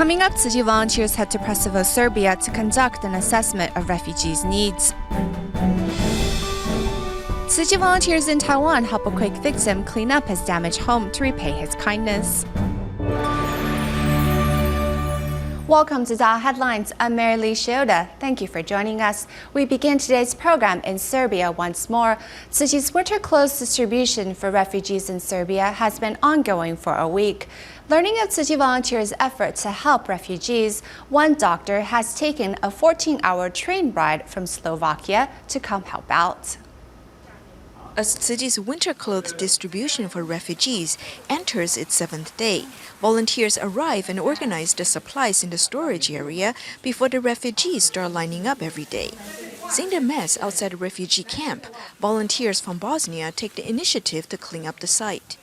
Coming up, Tzu Chi volunteers head to Presevo, Serbia to conduct an assessment of refugees' needs. Tzu Chi volunteers in Taiwan help a quake victim clean up his damaged home to repay his kindness. Welcome to DaAi Headlines. I'm Mary Lee Shioda. Thank you for joining us. We begin today's program in Serbia once more. Tzu Chi's winter clothes distribution for refugees in Serbia has been ongoing for a week. Learning of Tzu Chi volunteers' effort to help refugees, one doctor has taken a 14-hour train ride from Slovakia to come help out. As Tzu Chi's winter clothes distribution for refugees enters its 7th day, volunteers arrive and organize the supplies in the storage area before the refugees start lining up every day. Seeing the mess outside a refugee camp, volunteers from Bosnia take the initiative to clean up the site.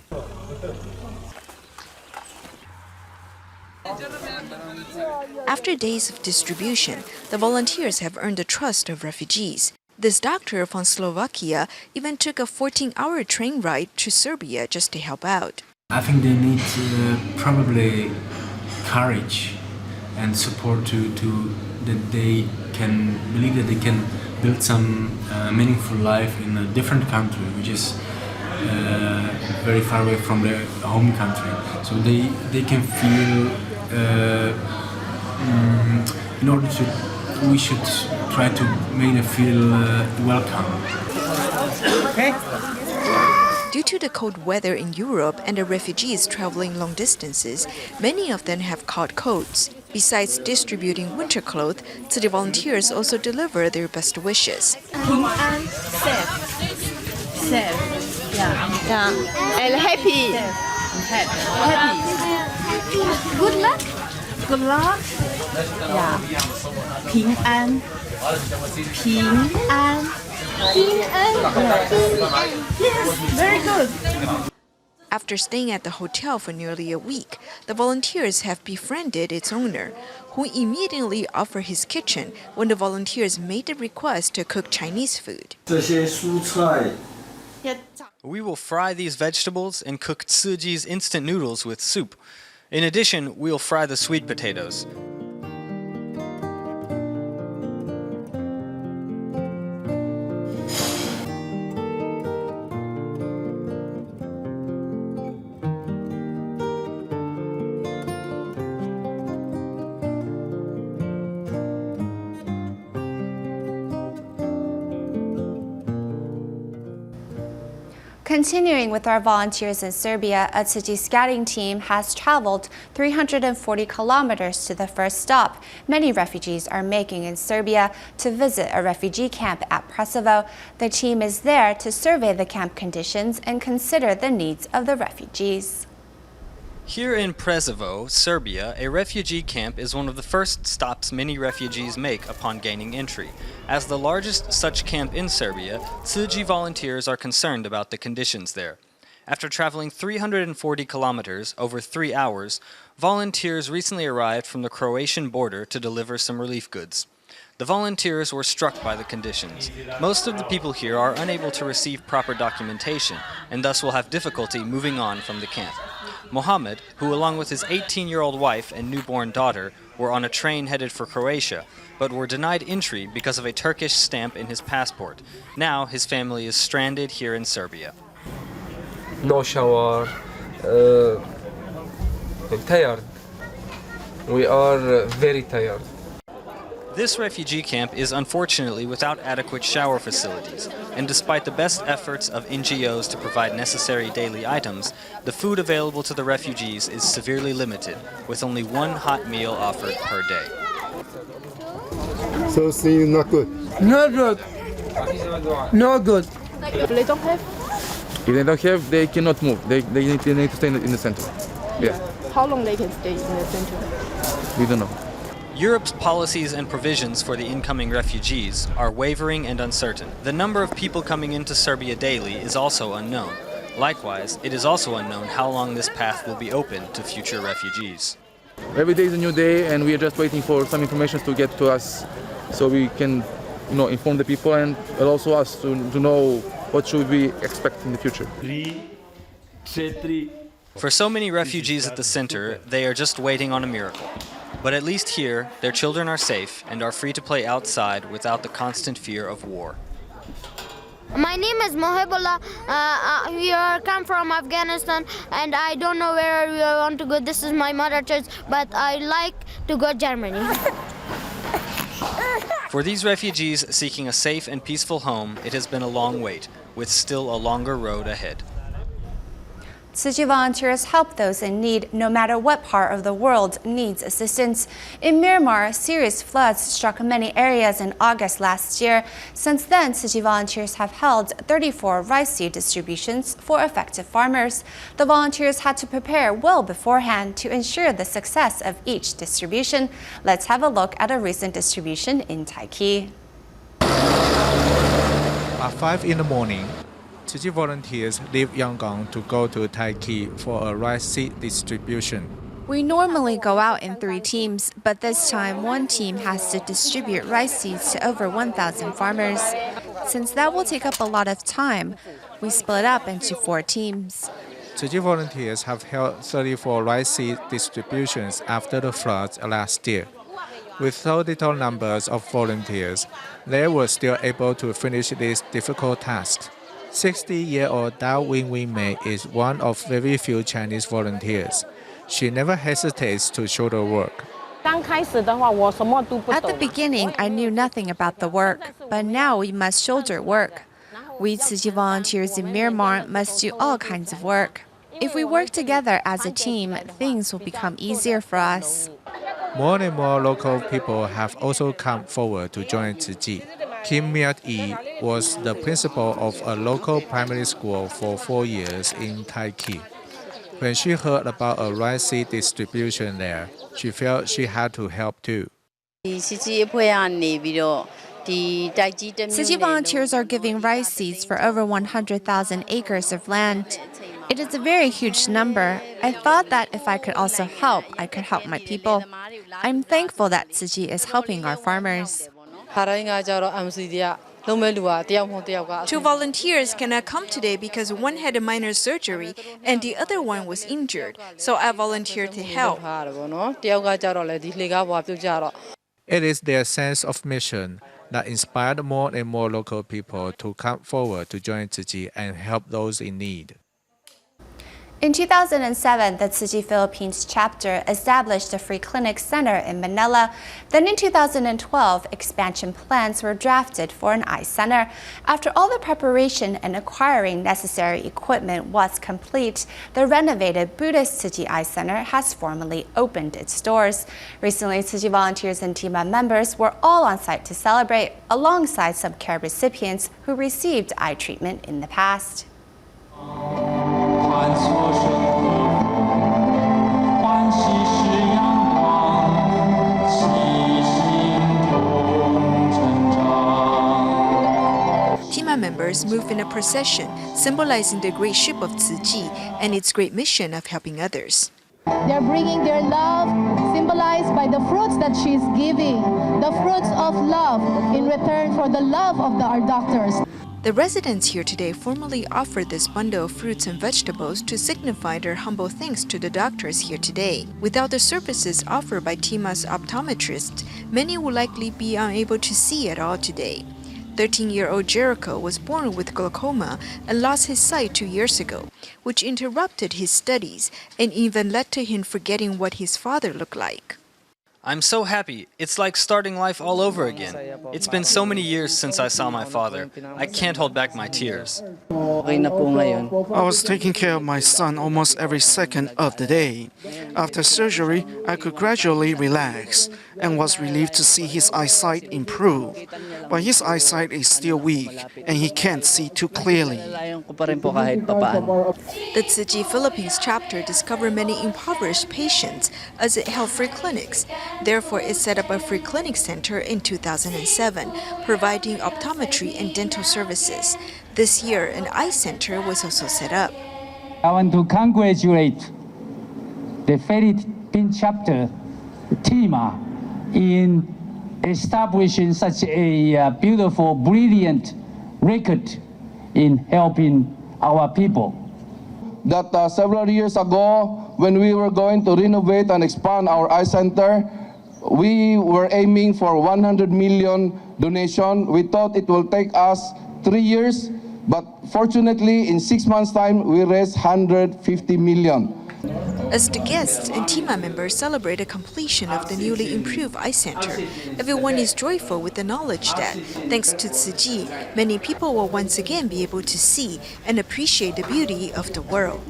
After days of distribution, the volunteers have earned the trust of refugees. This doctor from Slovakia even took a 14-hour train ride to Serbia just to help out. I think they need probably courage and support to that they can believe that they can build some meaningful life in a different country, which is very far away from their home country. So they can feel in order to, we should try to make them feel welcome. Okay. Due to the cold weather in Europe and the refugees traveling long distances, many of them have caught colds. Besides distributing winter clothes, Tzu Chi volunteers also deliver their best wishes.平安, safe, yeah, and happy, good luck, yeah, 平安, yes, very good. After staying at the hotel for nearly a week, the volunteers have befriended its owner, who immediately offered his kitchen when the volunteers made the request to cook Chinese food. We will fry these vegetables and cook Tzu Chi's instant noodles with soup. In addition, we'll fry the sweet potatoes. Continuing with our volunteers in Serbia, a Tzu Chi scouting team has traveled 340 kilometers to the first stop many refugees are making in Serbia to visit a refugee camp at Presevo. The team is there to survey the camp conditions and consider the needs of the refugees. Here in Presevo, Serbia, a refugee camp is one of the first stops many refugees make upon gaining entry. As the largest such camp in Serbia, Tzu Chi volunteers are concerned about the conditions there. After traveling 340 kilometers over 3 hours, volunteers recently arrived from the Croatian border to deliver some relief goods. The volunteers were struck by the conditions. Most of the people here are unable to receive proper documentation and thus will have difficulty moving on from the camp. Mohammed, who along with his 18-year-old wife and newborn daughter were on a train headed for Croatia, but were denied entry because of a Turkish stamp in his passport. Now his family is stranded here in Serbia. No shower, tired. We are very tired. This refugee camp is unfortunately without adequate shower facilities, and despite the best efforts of NGOs to provide necessary daily items, the food available to the refugees is severely limited, with only one hot meal offered per day. So things not good. Not good. No good. They don't have. If they don't have, they cannot move. They need to stay in the center. Yeah. How long they can stay in the center? We don't know. Europe's policies and provisions for the incoming refugees are wavering and uncertain. The number of people coming into Serbia daily is also unknown. Likewise, it is also unknown how long this path will be open to future refugees. Every day is a new day, and we are just waiting for some information to get to us, so we can, inform the people and also us to know what should we expect in the future. For so many refugees at the center, they are just waiting on a miracle. But at least here, their children are safe and are free to play outside without the constant fear of war. My name is Mohibullah. We come from Afghanistan, and I don't know where we want to go. This is my mother church, but I like to go to Germany. For these refugees seeking a safe and peaceful home, it has been a long wait, with still a longer road ahead. Tzu Chi volunteers help those in need, no matter what part of the world needs assistance. In Myanmar, serious floods struck many areas in August last year. Since then, Tzu Chi volunteers have held 34 rice seed distributions for affected farmers. The volunteers had to prepare well beforehand to ensure the success of each distribution. Let's have a look at a recent distribution in Taiki. At 5 in the morning, Tzu Chi volunteers leave Yangon to go to Taiki for a rice seed distribution. We normally go out in 3 teams, but this time one team has to distribute rice seeds to over 1,000 farmers. Since that will take up a lot of time, we split up into 4 teams. Tzu Chi volunteers have held 34 rice seed distributions after the floods last year. With so little numbers of volunteers, they were still able to finish this difficult task. 60-year-old Dao Wing Mei is one of very few Chinese volunteers. She never hesitates to shoulder work. At the beginning, I knew nothing about the work, but now we must shoulder work. We Tzu Chi volunteers in Myanmar must do all kinds of work. If we work together as a team, things will become easier for us. More and more local people have also come forward to join Tzu Chi. Kim Myat-yi was the principal of a local primary school for 4 years in Taiki. When she heard about a rice seed distribution there, she felt she had to help too. Tzu Chi volunteers are giving rice seeds for over 100,000 acres of land. It is a very huge number. I thought that if I could also help, I could help my people. I'm thankful that Tzu Chi is helping our farmers. 2 volunteers cannot come today because one had a minor surgery and the other one was injured, so I volunteered to help. It is their sense of mission that inspired more and more local people to come forward to join Tzu Chi and help those in need. In 2007, the Tzu Chi Philippines chapter established a free clinic center in Manila. Then in 2012, expansion plans were drafted for an eye center. After all the preparation and acquiring necessary equipment was complete, the renovated Buddhist Tzu Chi Eye Center has formally opened its doors. Recently, Tzu Chi volunteers and TIMA members were all on site to celebrate, alongside some care recipients who received eye treatment in the past. TIMA members move in a procession, symbolizing the great ship of Tzu Chi and its great mission of helping others. They're bringing their love, symbolized by the fruits that she's giving, the fruits of love in return for the love of our doctors. The residents here today formally offered this bundle of fruits and vegetables to signify their humble thanks to the doctors here today. Without the services offered by TIMA's optometrists, many will likely be unable to see at all today. 13-year-old Jericho was born with glaucoma and lost his sight 2 years ago, which interrupted his studies and even led to him forgetting what his father looked like. I'm so happy. It's like starting life all over again. It's been so many years since I saw my father. I can't hold back my tears. I was taking care of my son almost every second of the day. After surgery, I could gradually relax and was relieved to see his eyesight improve. But his eyesight is still weak and he can't see too clearly. The Tzu Chi Philippines chapter discovered many impoverished patients as it held free clinics. Therefore, it set up a free clinic center in 2007, providing optometry and dental services. This year, an eye center was also set up. I want to congratulate the Philippine chapter, TIMA, in establishing such a beautiful, brilliant record in helping our people. That several years ago, when we were going to renovate and expand our eye center, We were aiming for 100 million donation. We thought it will take us 3 years, but fortunately in 6 months' time we raised 150 million. As the guests and TIMA members celebrate the completion of the newly improved eye center, everyone is joyful with the knowledge that, thanks to Tzu Chi, many people will once again be able to see and appreciate the beauty of the world.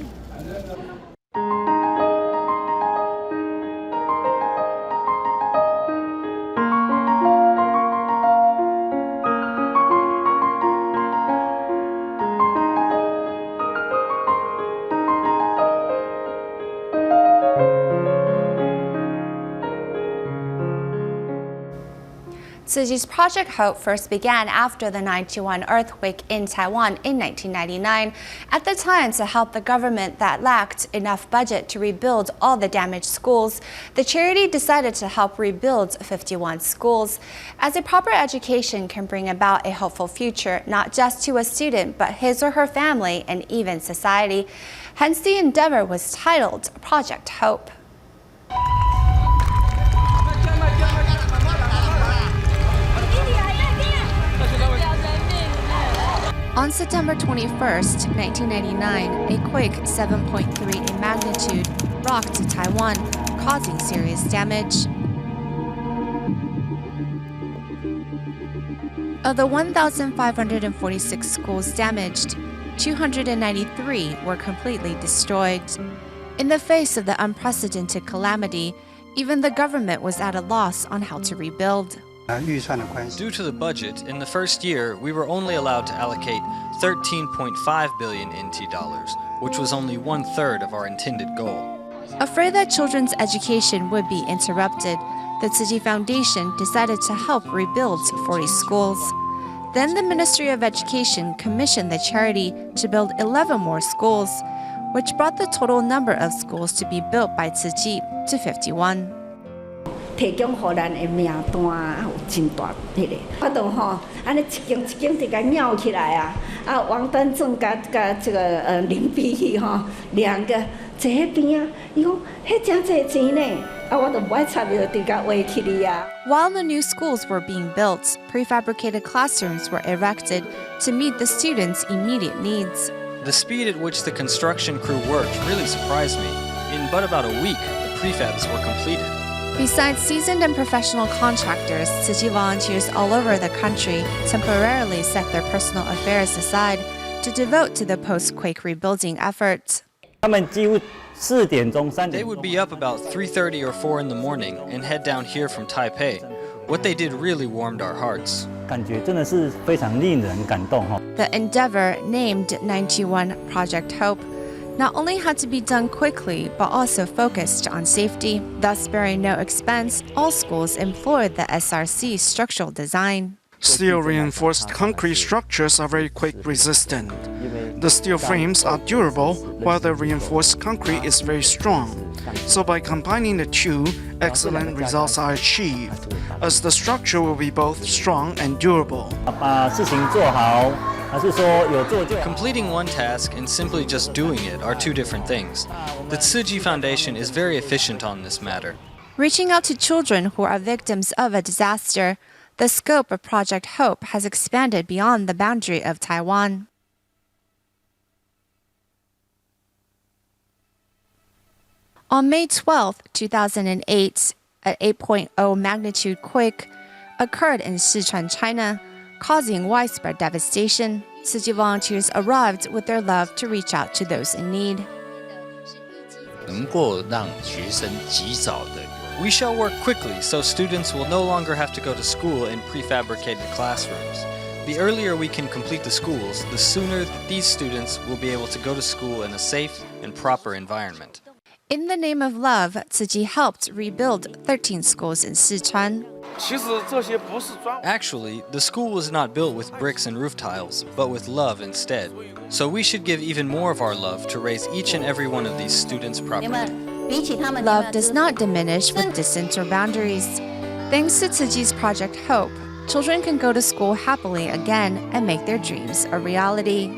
Tzu Chi's Project Hope first began after the 9/11 earthquake in Taiwan in 1999, at the time to help the government that lacked enough budget to rebuild all the damaged schools. The charity decided to help rebuild 51 schools, as a proper education can bring about a hopeful future, not just to a student, but his or her family and even society. Hence, the endeavor was titled Project Hope. On September 21st, 1999, a quake 7.3 in magnitude rocked Taiwan, causing serious damage. Of the 1,546 schools damaged, 293 were completely destroyed. In the face of the unprecedented calamity, even the government was at a loss on how to rebuild. Due to the budget, in the first year, we were only allowed to allocate 13.5 billion NT dollars, which was only 1/3 of our intended goal. Afraid that children's education would be interrupted, the Tzu Chi Foundation decided to help rebuild 40 schools. Then the Ministry of Education commissioned the charity to build 11 more schools, which brought the total number of schools to be built by Tzu Chi to 51. 提供予咱的名单有真大迄个，我都吼安尼一间一间地甲绕起来啊！啊，王丹正甲这个林碧去吼两个坐迄边啊，伊讲迄真侪钱呢，啊，我都不爱插入地甲画起哩啊。While the new schools were being built, prefabricated classrooms were erected to meet the students' immediate needs. The speed at which the construction crew worked really surprised me. In but about a week, the prefabs were completed. Besides seasoned and professional contractors, Tzu Chi volunteers all over the country temporarily set their personal affairs aside to devote to the post-quake rebuilding efforts. They would be up about 3:30 or 4 in the morning and head down here from Taipei. What they did really warmed our hearts. The endeavor, named 91 Project Hope, not only had to be done quickly, but also focused on safety. Thus, sparing no expense, all schools employed the SRC structural design. Steel reinforced concrete structures are very quake resistant. The steel frames are durable, while the reinforced concrete is very strong. So by combining the two, excellent results are achieved, as the structure will be both strong and durable. Completing one task and simply just doing it are two different things. The Tzu Chi Foundation is very efficient on this matter. Reaching out to children who are victims of a disaster, the scope of Project Hope has expanded beyond the boundary of Taiwan. On May 12, 2008, an 8.0 magnitude quake occurred in Sichuan, China, causing widespread devastation. Tzu Chi volunteers arrived with their love to reach out to those in need. We shall work quickly so students will no longer have to go to school in prefabricated classrooms. The earlier we can complete the schools, the sooner these students will be able to go to school in a safe and proper environment. In the name of love, Tzu Chi helped rebuild 13 schools in Sichuan. Actually, the school was not built with bricks and roof tiles, but with love instead. So we should give even more of our love to raise each and every one of these students properly. Love does not diminish with distance or boundaries. Thanks to Tzu Chi's Project Hope, children can go to school happily again and make their dreams a reality.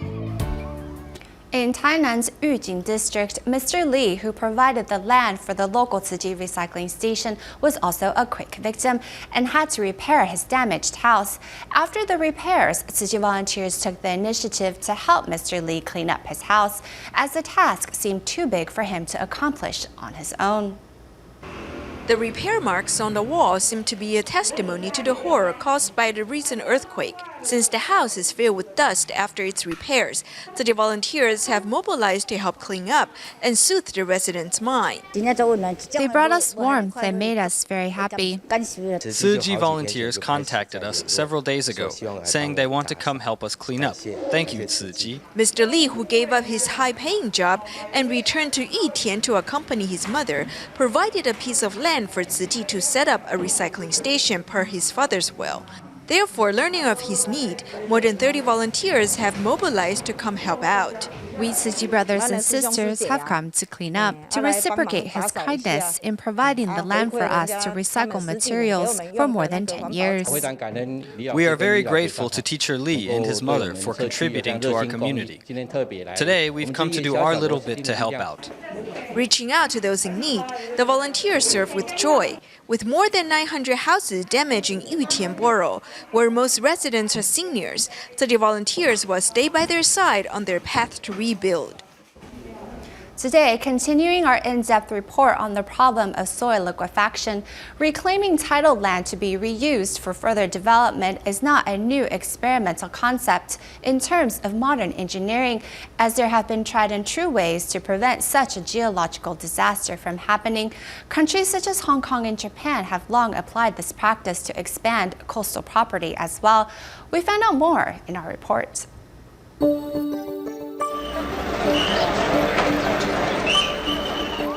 In Tainan's Yujing district, Mr. Li, who provided the land for the local Tzu Chi recycling station, was also a quake victim and had to repair his damaged house. After the repairs, Tzu Chi volunteers took the initiative to help Mr. Li clean up his house, as the task seemed too big for him to accomplish on his own. The repair marks on the wall seem to be a testimony to the horror caused by the recent earthquake. Since the house is filled with dust after its repairs, the volunteers have mobilized to help clean up and soothe the residents' mind. They brought us warmth and made us very happy. Tzu Chi volunteers contacted us several days ago, saying they want to come help us clean up. Thank you, Tzu Chi. Mr. Li, who gave up his high-paying job and returned to Yitian to accompany his mother, provided a piece of land for Tzu Chi to set up a recycling station per his father's will. Therefore, learning of his need, more than 30 volunteers have mobilized to come help out. We Tzu Chi brothers and sisters have come to clean up, to reciprocate his kindness in providing the land for us to recycle materials for more than 10 years. We are very grateful to Teacher Li and his mother for contributing to our community. Today, we've come to do our little bit to help out. Reaching out to those in need, the volunteers serve with joy. With more than 900 houses damaged in Yutian Borough, where most residents are seniors, the volunteers will stay by their side on their path to rebuild. Today, continuing our in-depth report on the problem of soil liquefaction, reclaiming titled land to be reused for further development is not a new experimental concept in terms of modern engineering, as there have been tried and true ways to prevent such a geological disaster from happening. Countries such as Hong Kong and Japan have long applied this practice to expand coastal property as well. We found out more in our report.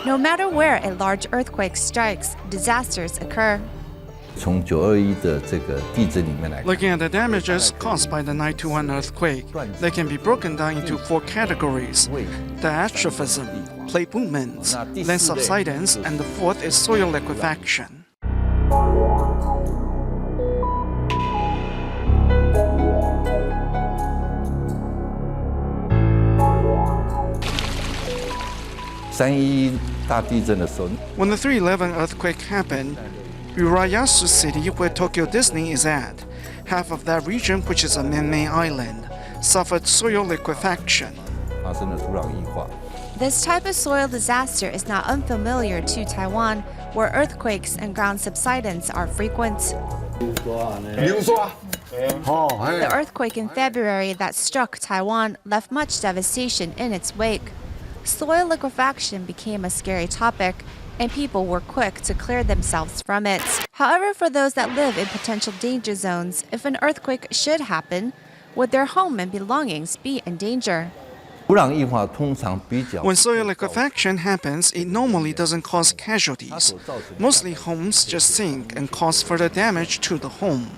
No matter where a large earthquake strikes, disasters occur. Looking at the damages caused by the 9/21 earthquake, they can be broken down into 4 categories: diastrophism, plate movements, land subsidence, and the 4th is soil liquefaction. When the 3/11 earthquake happened, Urayasu City, where Tokyo Disney is at, half of that region, which is a man-made island, suffered soil liquefaction. This type of soil disaster is not unfamiliar to Taiwan, where earthquakes and ground subsidence are frequent. The earthquake in February that struck Taiwan left much devastation in its wake. Soil liquefaction became a scary topic, and people were quick to clear themselves from it. However, for those that live in potential danger zones, if an earthquake should happen, would their home and belongings be in danger? When soil liquefaction happens, it normally doesn't cause casualties. Mostly homes just sink and cause further damage to the home.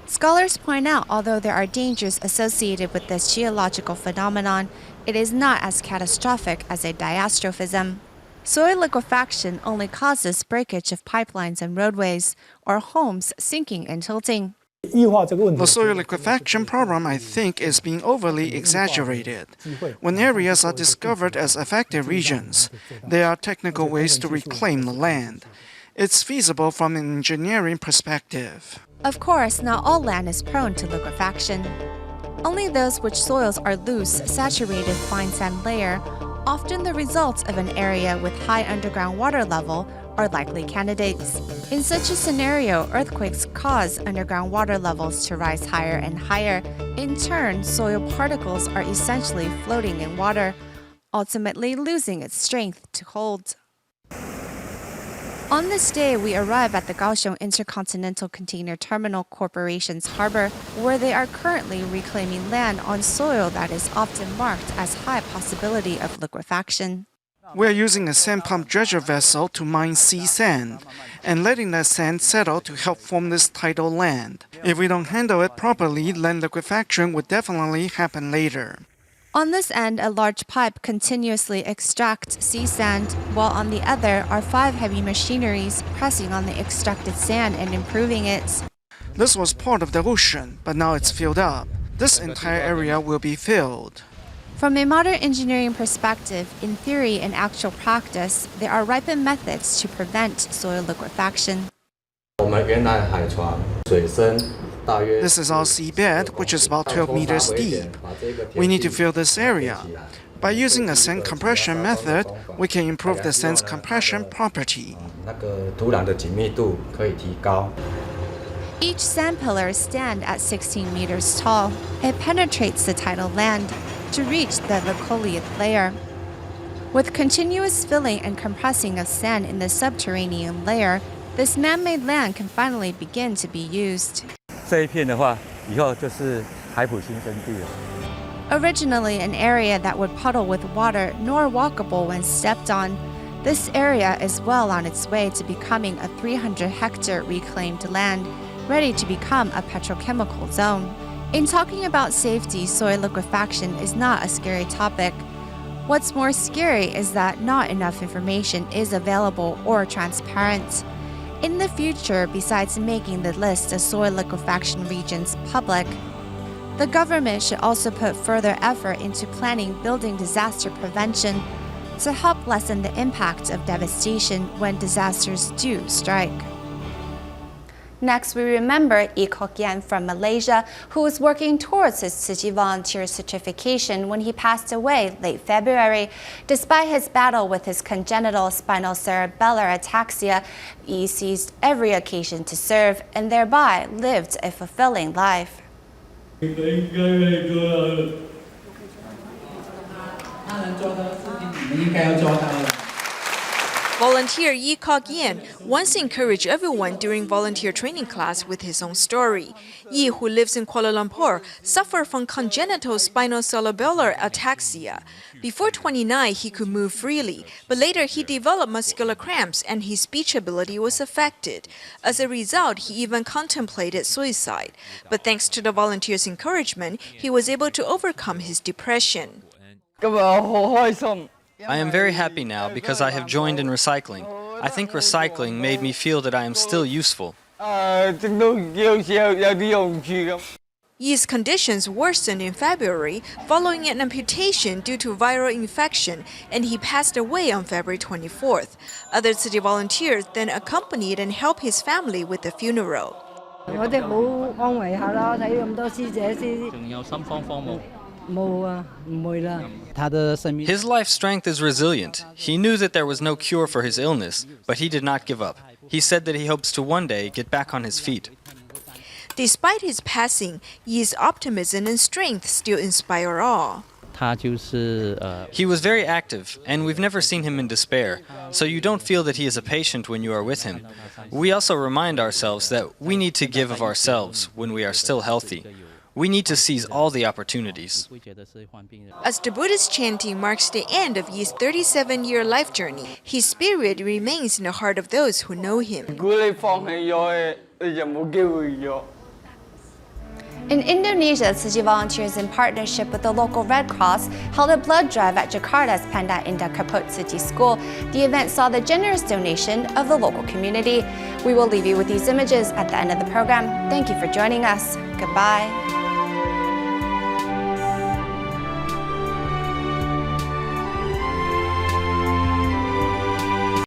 Scholars point out, although there are dangers associated with this geological phenomenon, it is not as catastrophic as a diastrophism. Soil liquefaction only causes breakage of pipelines and roadways, or homes sinking and tilting. The soil liquefaction problem, I think, is being overly exaggerated. When areas are discovered as affected regions, there are technical ways to reclaim the land. It's feasible from an engineering perspective. Of course, not all land is prone to liquefaction. Only those which soils are loose, saturated fine sand layer, often the results of an area with high underground water level, are likely candidates. In such a scenario, earthquakes cause underground water levels to rise higher and higher. In turn, soil particles are essentially floating in water, ultimately losing its strength to hold. On this day, we arrive at the Kaohsiung Intercontinental Container Terminal Corporation's harbor, where they are currently reclaiming land on soil that is often marked as high possibility of liquefaction. We're using a sand pump dredger vessel to mine sea sand and letting that sand settle to help form this tidal land. If we don't handle it properly, land liquefaction would definitely happen later. On this end, a large pipe continuously extracts sea sand, while on the other are 5 heavy machineries pressing on the extracted sand and improving it. This was part of the ocean, but now it's filled up. This entire area will be filled. From a modern engineering perspective, in theory and actual practice, there are ripened methods to prevent soil liquefaction. This is our seabed, which is about 12 meters deep. We need to fill this area. By using a sand compression method, we can improve the sand's compression property. Each sand pillar stands at 16 meters tall. It penetrates the tidal land to reach the lacoliate layer. With continuous filling and compressing of sand in the subterranean layer, this man-made land can finally begin to be used. Originally an area that would puddle with water nor walkable when stepped on, this area is well on its way to becoming a 300-hectare reclaimed land, ready to become a petrochemical zone. In talking about safety, soil liquefaction is not a scary topic. What's more scary is that not enough information is available or transparent. In the future, besides making the list of soil liquefaction regions public, the government should also put further effort into planning building disaster prevention to help lessen the impact of devastation when disasters do strike. Next, we remember Yi Kok Yen from Malaysia, who was working towards his Tzu Chi volunteer certification when he passed away late February. Despite his battle with his congenital spinocerebellar ataxia, Yi seized every occasion to serve and thereby lived a fulfilling life. Volunteer Yi Kok Yen once encouraged everyone during volunteer training class with his own story. Yi, who lives in Kuala Lumpur, suffered from congenital spinocerebellar ataxia. Before 29, he could move freely, but later he developed muscular cramps and his speech ability was affected. As a result, he even contemplated suicide. But thanks to the volunteers' encouragement, he was able to overcome his depression. I am very happy now because I have joined in recycling. I think recycling made me feel that I am still useful. Yi's conditions worsened in February following an amputation due to viral infection, and he passed away on February 24th. Other city volunteers then accompanied and helped his family with the funeral. His life strength is resilient. He knew that there was no cure for his illness, but he did not give up. He said that he hopes to one day get back on his feet. Despite his passing, Yi's optimism and strength still inspire awe. He was very active, and we've never seen him in despair, so you don't feel that he is a patient when you are with him. We also remind ourselves that we need to give of ourselves when we are still healthy. We need to seize all the opportunities. As the Buddhist chanting marks the end of Yi's 37-year life journey, his spirit remains in the heart of those who know him. In Indonesia, Tzu Chi volunteers in partnership with the local Red Cross held a blood drive at Jakarta's Panda Indah Kaput Tzu Chi School. The event saw the generous donation of the local community. We will leave you with these images at the end of the program. Thank you for joining us. Goodbye.